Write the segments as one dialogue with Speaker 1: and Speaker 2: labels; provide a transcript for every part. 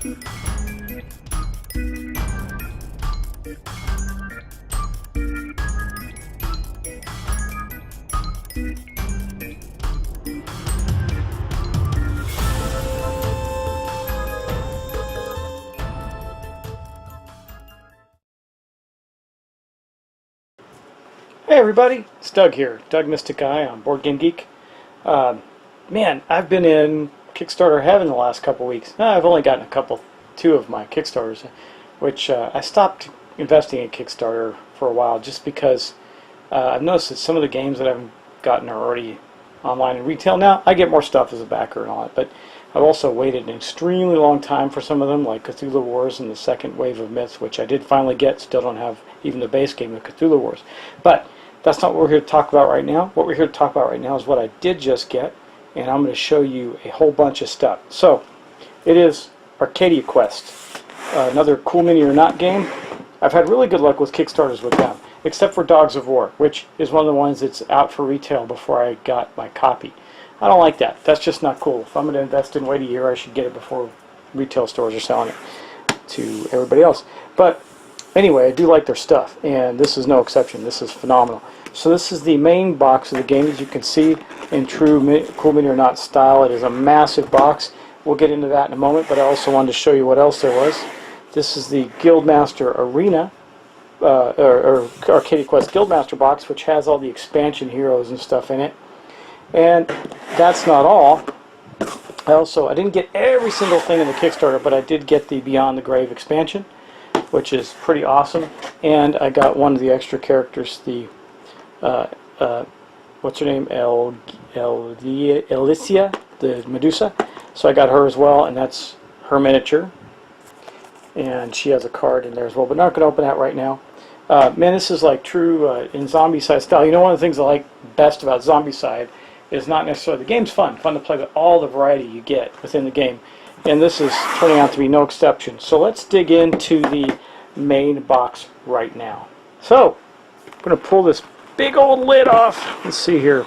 Speaker 1: Hey everybody, it's Doug here, Doug Mystic Eye on Board Game Geek. Man, I've been in Kickstarter heaven the last couple weeks. I've only gotten two of my Kickstarters, which I stopped investing in Kickstarter for a while just because I've noticed that some of the games that I've gotten are already online in retail now. I get more stuff as a backer and all that, but I've also waited an extremely long time for some of them, like Cthulhu Wars and the second wave of Myths, which I did finally get. Still don't have even the base game of Cthulhu Wars. But that's not what we're here to talk about right now. What we're here to talk about right now is what I did just get, and I'm going to show you a whole bunch of stuff. So, it is Arcadia Quest, another Cool Mini or Not game. I've had really good luck with Kickstarters with them, except for Dogs of War, which is one of the ones that's out for retail before I got my copy. I don't like that. That's just not cool. If I'm going to invest in wait a year, I should get it before retail stores are selling it to everybody else. But anyway, I do like their stuff, and this is no exception. This is phenomenal. So this is the main box of the game, as you can see, in true Cool Mini or Not style. It is a massive box. We'll get into that in a moment, but I also wanted to show you what else there was. This is the Guildmaster Arena, or Arcadia Quest Guildmaster box, which has all the expansion heroes and stuff in it. And that's not all. I didn't get every single thing in the Kickstarter, but I did get the Beyond the Grave expansion, which is pretty awesome. And I got one of the extra characters, the what's her name, Alicia, the Medusa. So I got her as well, and that's her miniature. And she has a card in there as well, but not going to open that right now. Man, this is like true in Zombicide style. You know, one of the things I like best about Zombicide is not necessarily the game's fun to play, but all the variety you get within the game. And this is turning out to be no exception. So let's dig into the main box right now. So I'm going to pull this big old lid off. Let's see here.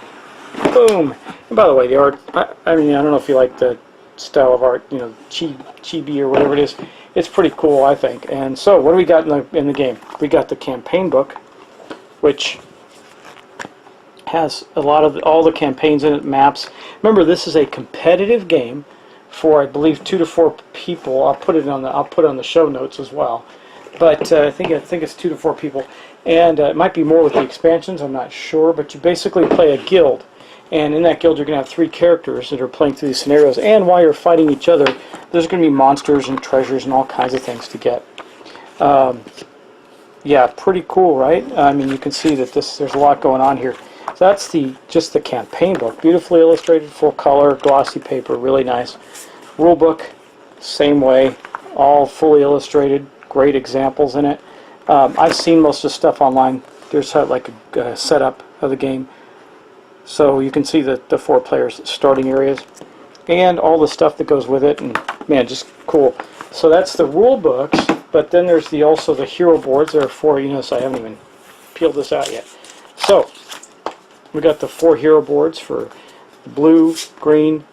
Speaker 1: Boom. And by the way, the art, I mean, I don't know if you like the style of art, you know, chibi or whatever it is. It's pretty cool, I think. And so what do we got in the game? We got the campaign book, which has a lot of all the campaigns in it, maps. Remember, this is a competitive game for, I believe, 2 to 4 people. I'll put it on the show notes as well. But I think it's 2 to 4 people, and it might be more with the expansions. I'm not sure, but you basically play a guild, and in that guild you're going to have 3 characters that are playing through these scenarios. And while you're fighting each other, there's going to be monsters and treasures and all kinds of things to get. Yeah, pretty cool, right? I mean, you can see that there's a lot going on here. So that's just the campaign book. Beautifully illustrated, full color, glossy paper, really nice. Rule book, same way, all fully illustrated, great examples in it. I've seen most of the stuff online. There's like a setup of the game. So you can see the 4 players starting areas and all the stuff that goes with it, and man, just cool. So that's the rule books, but then there's also the hero boards. There are 4, you know, so I haven't even peeled this out yet. So we got the 4 hero boards for blue, green,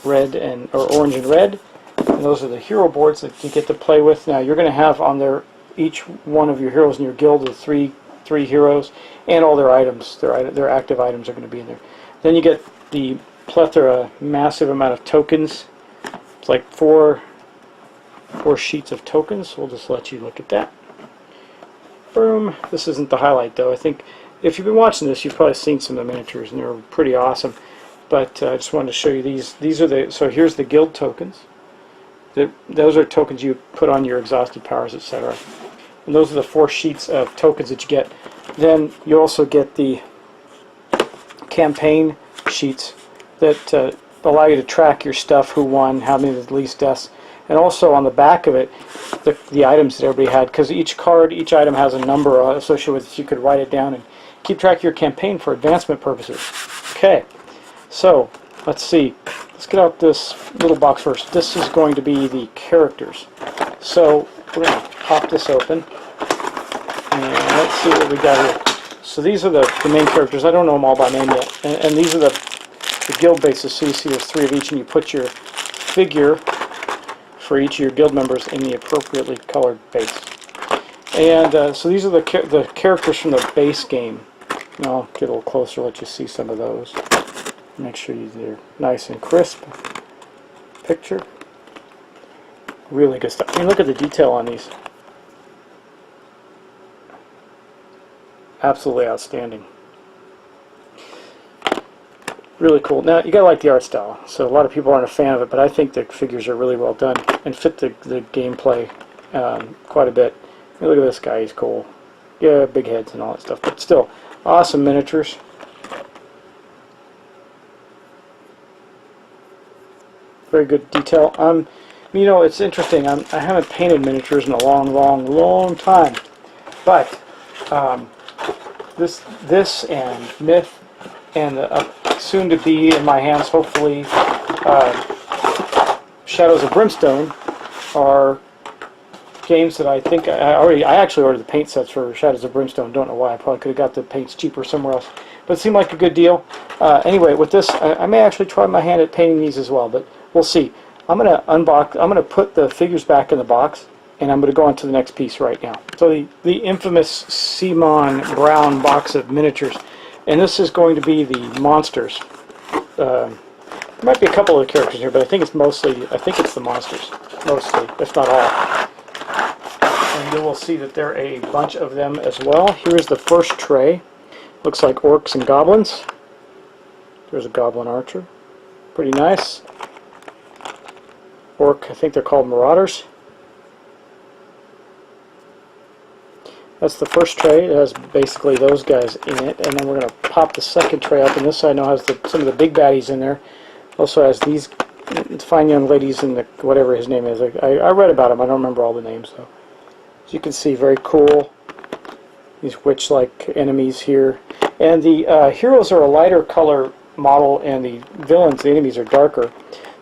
Speaker 1: red, or orange and red. And those are the hero boards that you get to play with. Now you're going to have on there each one of your heroes in your guild with three heroes, and all their items, their active items are going to be in there. Then you get the plethora, massive amount of tokens. It's like 4 sheets of tokens. We'll just let you look at that. Boom. This isn't the highlight though. I think if you've been watching this, you've probably seen some of the miniatures, and they're pretty awesome. But I just wanted to show you these. These are so here's the guild tokens. Those are tokens you put on your exhausted powers, etc. And those are the 4 sheets of tokens that you get. Then you also get the campaign sheets that allow you to track your stuff, who won, how many of the least deaths, and also on the back of it, the items that everybody had, because each item has a number associated with it, so you could write it down and keep track of your campaign for advancement purposes. Okay, so let's see. Let's get out this little box first. This is going to be the characters. So we're going to pop this open, and let's see what we got here. So these are the main characters. I don't know them all by name yet. And these are the guild bases. So you see there's 3 of each, and you put your figure for each of your guild members in the appropriately colored base. And so these are the characters from the base game. I'll get a little closer, let you see some of those. Make sure they're nice and crisp. Picture. Really good stuff. I mean, look at the detail on these. Absolutely outstanding. Really cool. Now, you gotta like the art style. So a lot of people aren't a fan of it, but I think the figures are really well done and fit the gameplay quite a bit. I mean, look at this guy, he's cool. Yeah, big heads and all that stuff, but still, awesome miniatures. Very good detail. You know, it's interesting. I haven't painted miniatures in a long time, but this and Myth and soon to be in my hands, hopefully, Shadows of Brimstone are games that I think I actually ordered the paint sets for Shadows of Brimstone. Don't know why. I probably could have got the paints cheaper somewhere else, but it seemed like a good deal. Anyway, with this, I may actually try my hand at painting these as well, but we'll see. I'm gonna unbox. I'm gonna put the figures back in the box, and I'm gonna go on to the next piece right now. So the infamous Simon Brown box of miniatures, and this is going to be the monsters. There might be a couple of characters here, but I think it's the monsters, mostly, if not all. And you will see that there are a bunch of them as well. Here's the first tray. Looks like orcs and goblins. There's a goblin archer. Pretty nice. Orc, I think they're called marauders. That's the first tray. It has basically those guys in it, and then we're going to pop the second tray up, and this side now has some of the big baddies in there. Also has these fine young ladies in the whatever his name is. I read about him. I don't remember all the names though. As you can see, very cool. These witch-like enemies here, and the heroes are a lighter color model, and the villains, the enemies, are darker.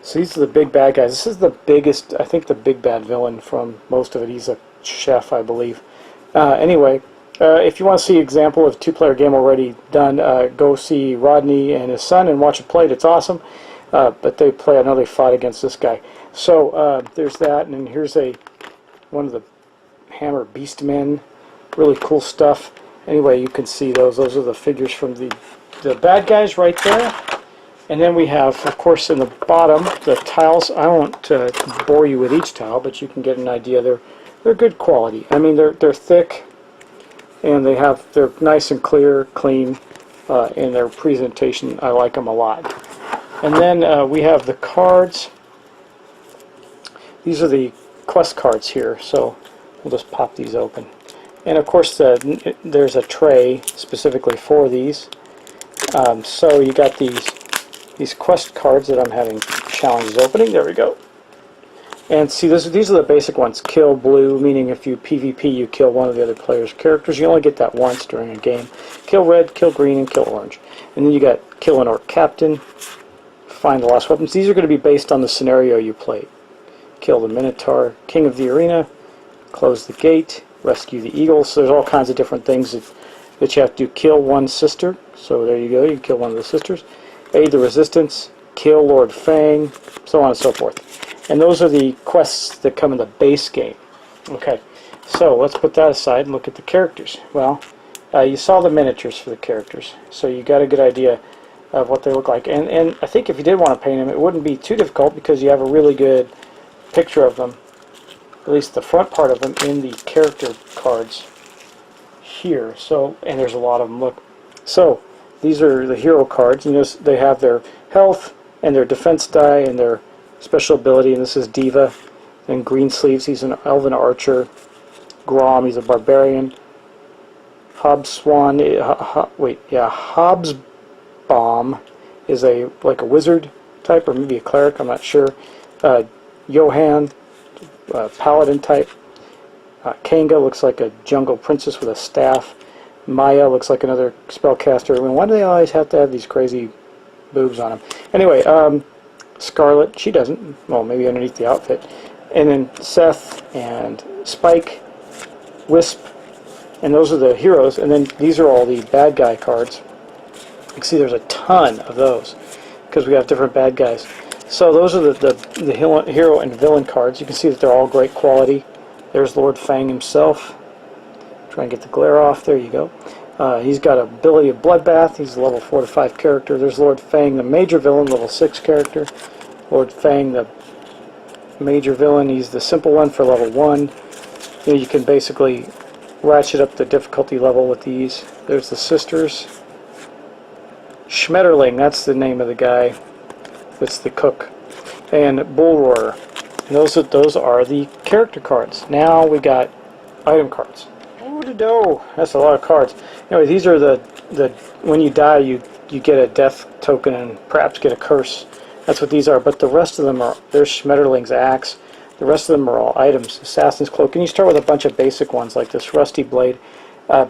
Speaker 1: So these are the big bad guys. This is the biggest, I think, the big bad villain from most of it. He's a chef, I believe. Anyway, if you want to see an example of a two-player game already done, go see Rodney and his son and watch it played. It's awesome. But they play. I know they fought against this guy. So there's that, and then here's one of the Hammer Beastmen. Really cool stuff. Anyway, you can see those. Those are the figures from the bad guys right there. And then we have, of course, in the bottom, the tiles. I won't bore you with each tile, but you can get an idea. They're good quality. I mean, they're thick, and they're nice and clear, clean, in their presentation. I like them a lot. And then we have the cards. These are the quest cards here, so we'll just pop these open. And of course, there's a tray specifically for these. So you got these quest cards that I'm having challenges opening. There we go. And see, these are the basic ones. Kill blue, meaning if you PvP, you kill one of the other player's characters. You only get that once during a game. Kill red, kill green, and kill orange. And then you got kill an orc captain, find the lost weapons. These are going to be based on the scenario you played. Kill the minotaur, king of the arena, close the gate, rescue the eagle. So there's all kinds of different things that you have to do. Kill one sister. So there you go. You kill one of the sisters. Aid the resistance. Kill Lord Fang. So on and so forth. And those are the quests that come in the base game. Okay, so let's put that aside and look at the characters. Well, you saw the miniatures for the characters, so you got a good idea of what they look like. And I think if you did want to paint them, it wouldn't be too difficult because you have a really good picture of them, at least the front part of them, in the character cards here. So, and there's a lot of them. Look, so these are the hero cards. You notice they have their health and their defense die and their special ability, and this is Diva. And Greensleeves, he's an elven archer. Grom, he's a barbarian. Hobswan, Hobsbawm is like a wizard type, or maybe a cleric, I'm not sure. Johan, paladin type. Kanga looks like a jungle princess with a staff. Maya looks like another spellcaster. I mean, why do they always have to have these crazy boobs on them? Anyway, Scarlet, she doesn't. Well, maybe underneath the outfit. And then Seth and Spike, Wisp, and those are the heroes. And then these are all the bad guy cards. You can see there's a ton of those because we have different bad guys. So those are the hero and villain cards. You can see that they're all great quality. There's Lord Fang himself. Try and get the glare off. There you go. He's got ability of Bloodbath. He's a level 4 to 5 character. There's Lord Fang, the major villain, level 6 character. Lord Fang, the major villain. He's the simple one for level 1. You can basically ratchet up the difficulty level with these. There's the sisters. Schmetterling, that's the name of the guy. That's the cook. And Bull Roarer. And those are the character cards. Now we got item cards. Oh, that's a lot of cards. Anyway, these are the when you die you get a death token and perhaps get a curse. That's what these are. But the rest of them are, there's Schmetterling's axe. The rest of them are all items. Assassin's Cloak. And you start with a bunch of basic ones like this Rusty Blade.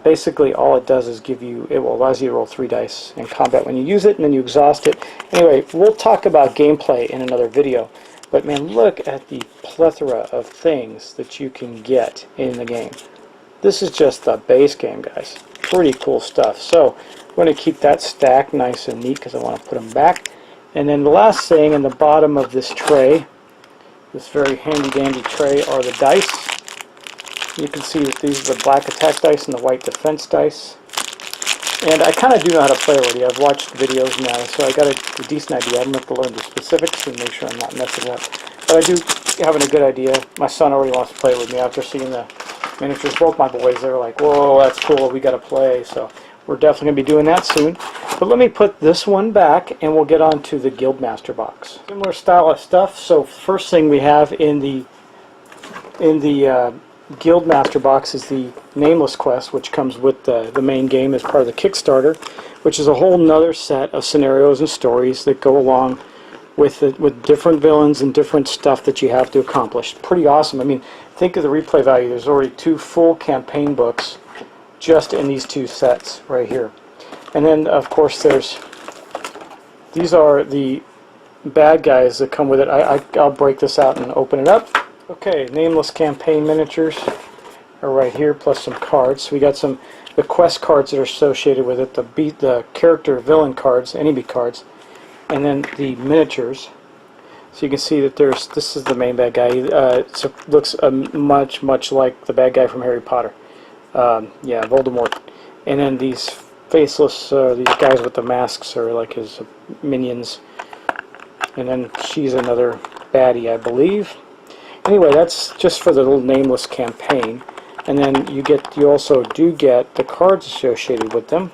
Speaker 1: Basically all it does is allows you to roll 3 dice in combat when you use it, and then you exhaust it. Anyway, we'll talk about gameplay in another video. But man, look at the plethora of things that you can get in the game. This is just the base game, guys. Pretty cool stuff. So I'm going to keep that stack nice and neat because I want to put them back. And then the last thing in the bottom of this tray, this very handy-dandy tray, are the dice. You can see that these are the black attack dice and the white defense dice. And I kind of do know how to play already. I've watched videos now, so I got a decent idea. I'm going to have to learn the specifics and make sure I'm not messing up. But I do have a good idea. My son already wants to play with me after seeing the miniatures. Both my boys, they were like, whoa, that's cool, we got to play. So we're definitely going to be doing that soon. But let me put this one back, and we'll get on to the Guildmaster box. Similar style of stuff. So first thing we have in the Guildmaster box is the Nameless quest, which comes with the main game as part of the Kickstarter, which is a whole nother set of scenarios and stories that go along with different villains and different stuff that you have to accomplish. Pretty awesome. I mean, think of the replay value. There's already 2 full campaign books just in these 2 sets right here. And then, of course, these are the bad guys that come with it. I'll break this out and open it up. Okay, Nameless campaign miniatures are right here, plus some cards. So we got the quest cards that are associated with it, the character villain cards, enemy cards, and then the miniatures. So you can see that this is the main bad guy. It looks much like the bad guy from Harry Potter. Yeah, Voldemort. And then these faceless, these guys with the masks are like his minions. And then she's another baddie, I believe. Anyway, that's just for the little Nameless campaign. And then you also do get the cards associated with them.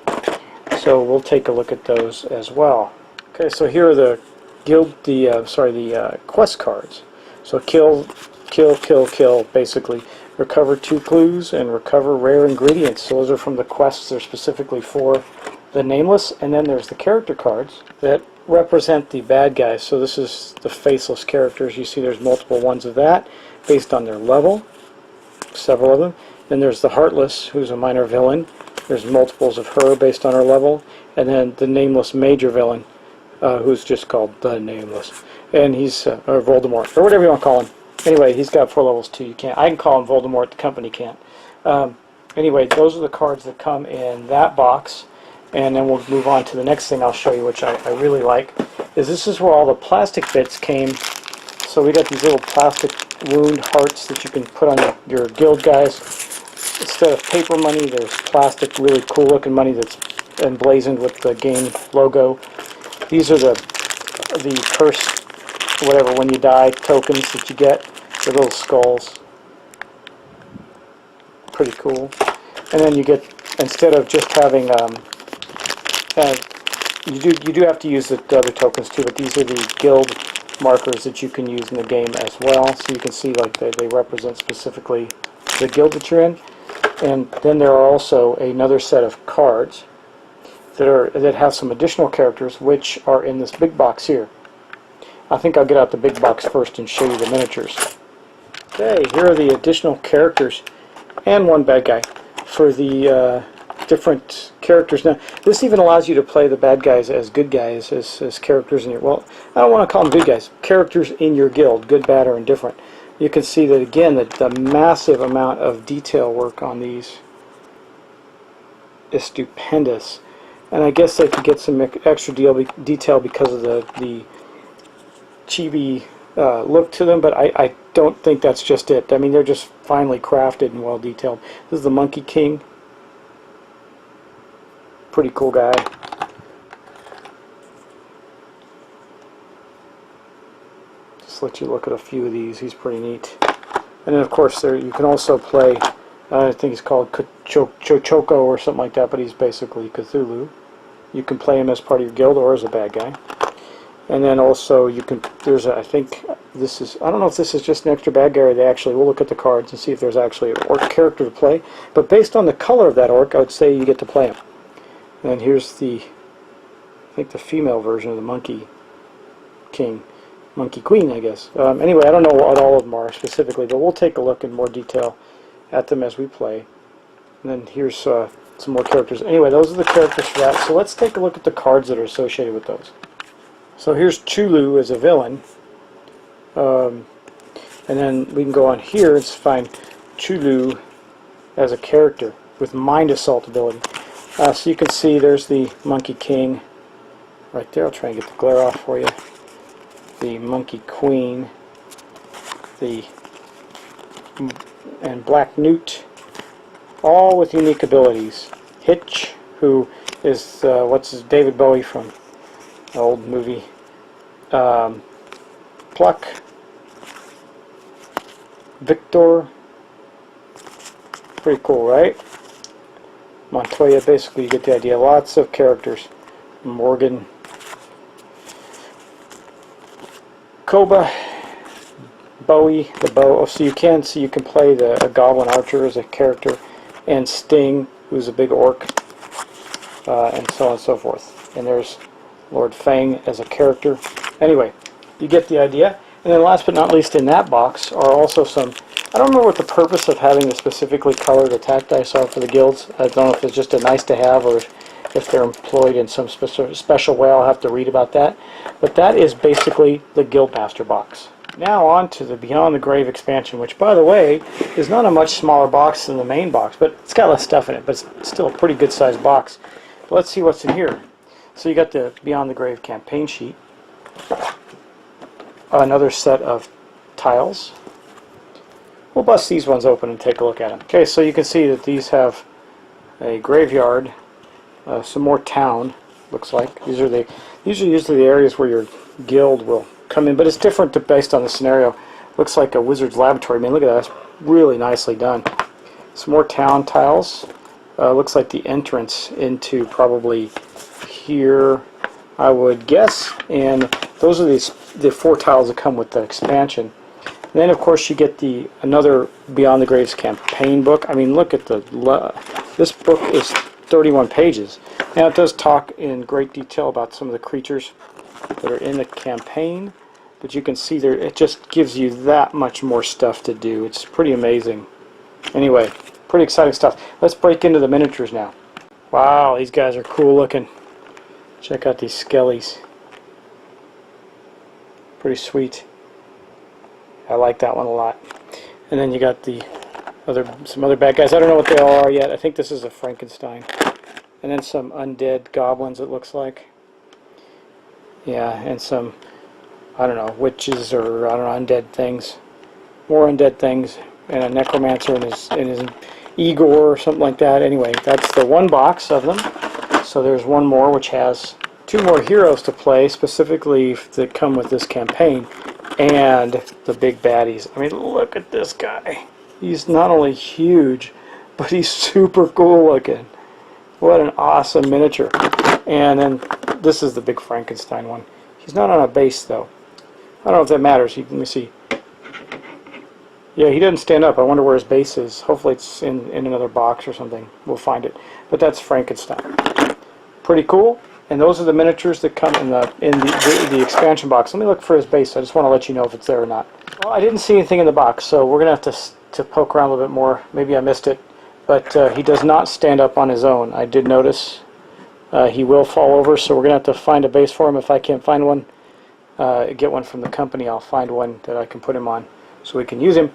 Speaker 1: So we'll take a look at those as well. Okay, so here are the quest cards. So kill, basically. Recover 2 clues and recover rare ingredients. So those are from the quests. They're specifically for the Nameless. And then there's the character cards that represent the bad guys. So this is the faceless characters. You see there's multiple ones of that based on their level. Several of them. Then there's the Heartless, who's a minor villain. There's multiples of her based on her level. And then the Nameless major villain, who's just called the Nameless. And he's, or Voldemort, or whatever you want to call him. Anyway, he's got 4 levels too. I can call him Voldemort, the company can't. Anyway, those are the cards that come in that box. And then we'll move on to the next thing I'll show you, which I really like, is this is where all the plastic bits came. So we got these little plastic wound hearts that you can put on your guild guys. Instead of paper money, there's plastic, really cool looking money that's emblazoned with the game logo. These are the curse, whatever, when you die tokens that you get. The little skulls. Pretty cool. And then you get, instead of just having you do have to use the other tokens too, but these are the guild markers that you can use in the game as well. So you can see like they represent specifically the guild that you're in. And then there are also another set of cards that have some additional characters which are in this big box here. I think I'll get out the big box first and show you the miniatures. Okay, here are the additional characters and one bad guy for the different characters. Now, this even allows you to play the bad guys as good guys, as characters in your, well, I don't want to call them good guys, characters in your guild, good, bad, or indifferent. You can see that again, the massive amount of detail work on these is stupendous. And I guess they could get some extra detail because of the chibi look to them, but I don't think that's just it. I mean, they're just finely crafted and well detailed. This is the Monkey King. Pretty cool guy. Just let you look at a few of these. He's pretty neat. And then of course there you can also play, I think he's called Chochoko or something like that, but he's basically Cthulhu. You can play him as part of your guild or as a bad guy. And then also you can, there's a, I think this is, I don't know if this is just an extra bad guy or they actually, we'll look at the cards and see if there's actually an orc character to play. But based on the color of that orc, I would say you get to play him. And here's the, I think the female version of the Monkey King. Monkey Queen, I guess. Anyway, I don't know what all of them are specifically, but we'll take a look in more detail at them as we play. And then here's some more characters. Anyway, those are the characters for that. So let's take a look at the cards that are associated with those. So here's Chulu as a villain. And then we can go on here and find Chulu as a character with Mind Assault ability. So you can see there's the Monkey King right there. I'll try and get the glare off for you. The Monkey Queen, and Black Newt, all with unique abilities. Hitch, who is David Bowie from the old movie. Pluck, Victor, pretty cool, right? Montoya, basically you get the idea. Lots of characters. Morgan. Koba, Bowie, the bow. So you can play a Goblin Archer as a character, and Sting, who's a big orc, and so on and so forth. And there's Lord Fang as a character. Anyway, you get the idea. And then last but not least in that box are also some, I don't know what the purpose of having the specifically colored attack dice are for the guilds. I don't know if it's just a nice to have or if they're employed in some special way. I'll have to read about that. But that is basically the Guildmaster box. Now on to the Beyond the Grave expansion, which by the way is not a much smaller box than the main box, but it's got less stuff in it, but it's still a pretty good sized box. But let's see what's in here. So you got the Beyond the Grave campaign sheet, another set of tiles. We'll bust these ones open and take a look at them. Okay, so you can see that these have a graveyard, some more town, looks like. These are usually the areas where your guild will come in, but it's different based on the scenario. Looks like a wizard's laboratory. I mean, look at that. That's really nicely done. Some more town tiles. Looks like the entrance into probably here, I would guess. And those are the 4 tiles that come with the expansion. And then, of course, you get another Beyond the Graves campaign book. I mean, look at this book is 31 pages. Now, it does talk in great detail about some of the creatures that are in the campaign, but you can see there it just gives you that much more stuff to do. It's pretty amazing. Anyway, pretty exciting stuff. Let's break into the miniatures now. Wow, these guys are cool looking. Check out these skellies. Pretty sweet. I like that one a lot. And then you got some other bad guys. I don't know what they all are yet. I think this is a Frankenstein. And then some undead goblins, it looks like. Yeah, and some, I don't know, witches or, I don't know, undead things. More undead things. And a necromancer in his Igor or something like that. Anyway, that's the one box of them. So there's one more which has 2 more heroes to play, specifically that come with this campaign. And the big baddies. I mean, look at this guy. He's not only huge, but he's super cool looking. What an awesome miniature. And then this is the big Frankenstein one. He's not on a base though. I don't know if that matters. Let me see. Yeah, he doesn't stand up. I wonder where his base is. Hopefully it's in another box or something. We'll find it. But that's Frankenstein. Pretty cool. And those are the miniatures that come in the expansion box. Let me look for his base. I just want to let you know if it's there or not. Well, I didn't see anything in the box, so we're going to have to poke around a little bit more. Maybe I missed it. But he does not stand up on his own. I did notice. He will fall over, so we're going to have to find a base for him. If I can't find one, get one from the company, I'll find one that I can put him on so we can use him.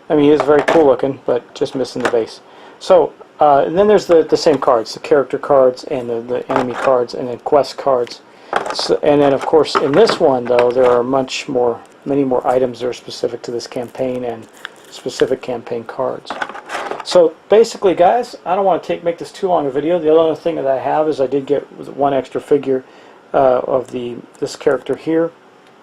Speaker 1: I mean, he is very cool looking, but just missing the base. So, and then there's the same cards, the character cards and the enemy cards and the quest cards. So, and then of course in this one though there are many more items that are specific to this campaign and specific campaign cards. So basically, guys, I don't want to make this too long a video. The other thing that I have is I did get one extra figure of this character here,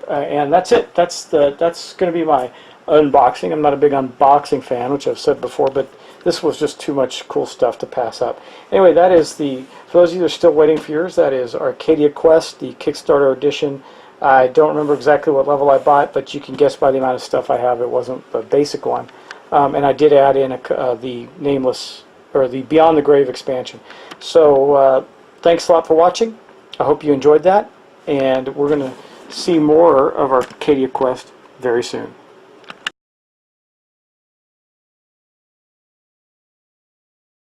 Speaker 1: and that's it. That's going to be my unboxing. I'm not a big unboxing fan, which I've said before, but this was just too much cool stuff to pass up. Anyway, that is for those of you that are still waiting for yours, that is Arcadia Quest, the Kickstarter edition. I don't remember exactly what level I bought, but you can guess by the amount of stuff I have. It wasn't the basic one. And I did add in the Nameless, or the Beyond the Grave expansion. So thanks a lot for watching. I hope you enjoyed that, and we're going to see more of Arcadia Quest very soon.